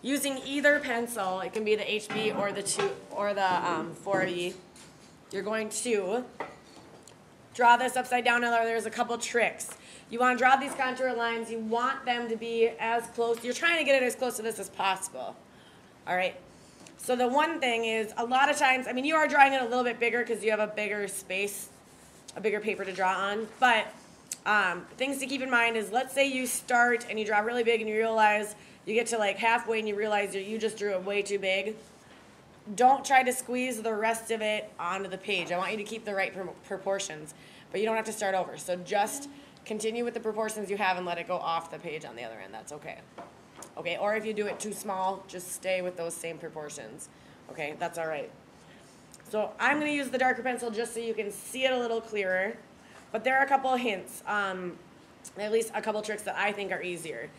using either pencil, it can be the HB or the 4B, you're going to draw this upside down. There's a couple tricks. You want to draw these contour lines. You want them to be as close. You're trying to get it as close to this as possible. All right. So the one thing is, a lot of times, I mean, you are drawing it a little bit bigger because you have a bigger space, a bigger paper to draw on. But things to keep in mind is, let's say you start and you draw really big and you realize you get to like halfway and you realize you just drew it way too big. Don't try to squeeze the rest of it onto the page. I want you to keep the right proportions, but you don't have to start over. So just continue with the proportions you have and let it go off the page on the other end. That's okay. Okay, or if you do it too small, just stay with those same proportions. Okay, that's all right. So I'm going to use the darker pencil just so you can see it a little clearer. But there are a couple of hints, at least a couple tricks that I think are easier.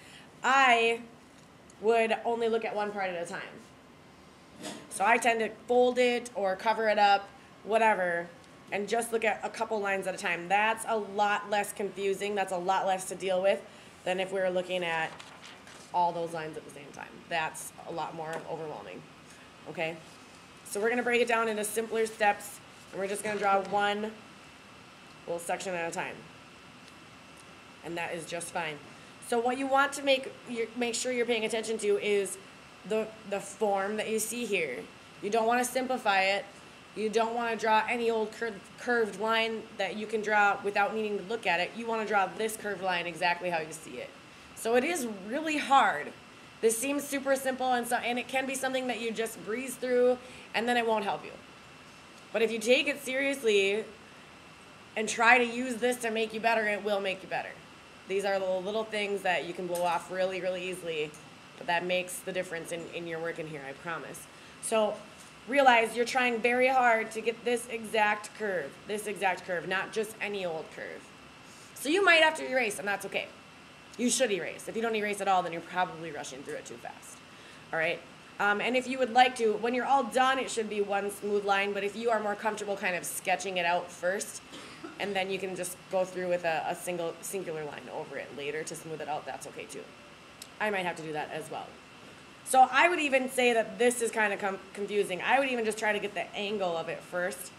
I would only look at one part at a time. So I tend to fold it or cover it up, whatever, and just look at a couple lines at a time. That's a lot less confusing. That's a lot less to deal with than if we were looking at all those lines at the same time. That's a lot more overwhelming. Okay? So we're going to break it down into simpler steps, and we're just going to draw one little section at a time. And that is just fine. So what you want to make sure you're paying attention to is the form that you see here. You don't want to simplify it. You don't want to draw any old curved line that you can draw without needing to look at it. You want to draw this curved line exactly how you see it. So it is really hard. This seems super simple, and it can be something that you just breeze through, and then it won't help you. But if you take it seriously and try to use this to make you better, it will make you better. These are the little things that you can blow off really, really easily, but that makes the difference in your work in here, I promise. So realize you're trying very hard to get this exact curve, not just any old curve. So you might have to erase, and that's okay. You should erase. If you don't erase at all, then you're probably rushing through it too fast. All right? And if you would like to, when you're all done, it should be one smooth line, but if you are more comfortable kind of sketching it out first, and then you can just go through with a singular line over it later to smooth it out, that's okay too. I might have to do that as well. So I would even say that this is kind of confusing. I would even just try to get the angle of it first.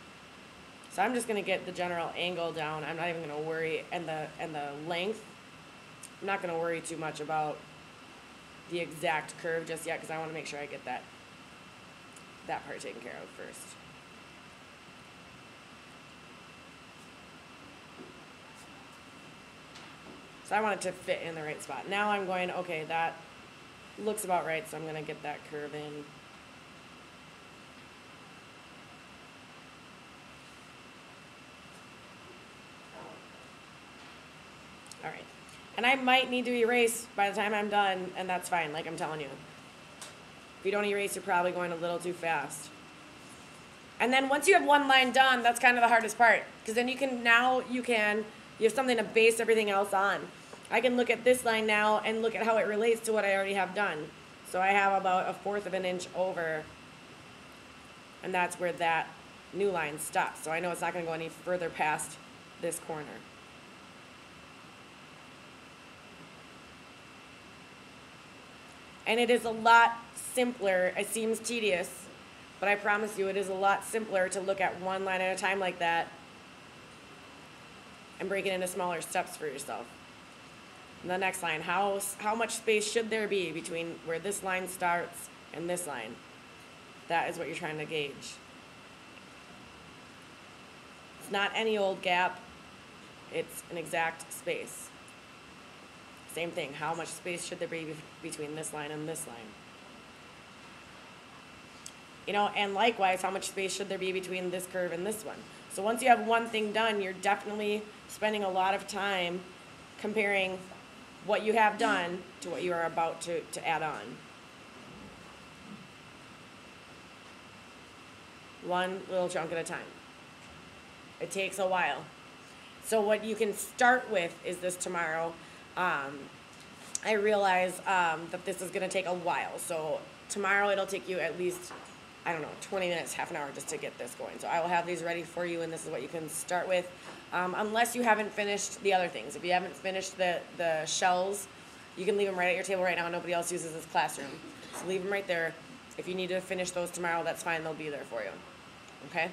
So I'm just going to get the general angle down. I'm not even going to worry, and the length. I'm not going to worry too much about the exact curve just yet because I want to make sure I get that part taken care of first. So I want it to fit in the right spot. Now I'm going, okay, that looks about right, so I'm going to get that curve in. All right. And I might need to erase by the time I'm done, and that's fine, like I'm telling you. If you don't erase, you're probably going a little too fast. And then once you have one line done, that's kind of the hardest part, because then you have something to base everything else on. I can look at this line now and look at how it relates to what I already have done. So I have about 1/4 of an inch over, and that's where that new line stops. So I know it's not going to go any further past this corner. And it is a lot simpler. It seems tedious, but I promise you it is a lot simpler to look at one line at a time like that and break it into smaller steps for yourself. And the next line, how much space should there be between where this line starts and this line? That is what you're trying to gauge. It's not any old gap. It's an exact space. Same thing, how much space should there be between this line and this line? You know, and likewise, how much space should there be between this curve and this one? So once you have one thing done, you're definitely spending a lot of time comparing what you have done to what you are about to add on. One little chunk at a time. It takes a while. So what you can start with is this tomorrow. I realize that this is going to take a while. So tomorrow it'll take you at least, I don't know, 20 minutes, half an hour just to get this going. So I will have these ready for you, and this is what you can start with. Unless you haven't finished the other things. If you haven't finished the shells, you can leave them right at your table right now. Nobody else uses this classroom. So leave them right there. If you need to finish those tomorrow, that's fine. They'll be there for you. Okay?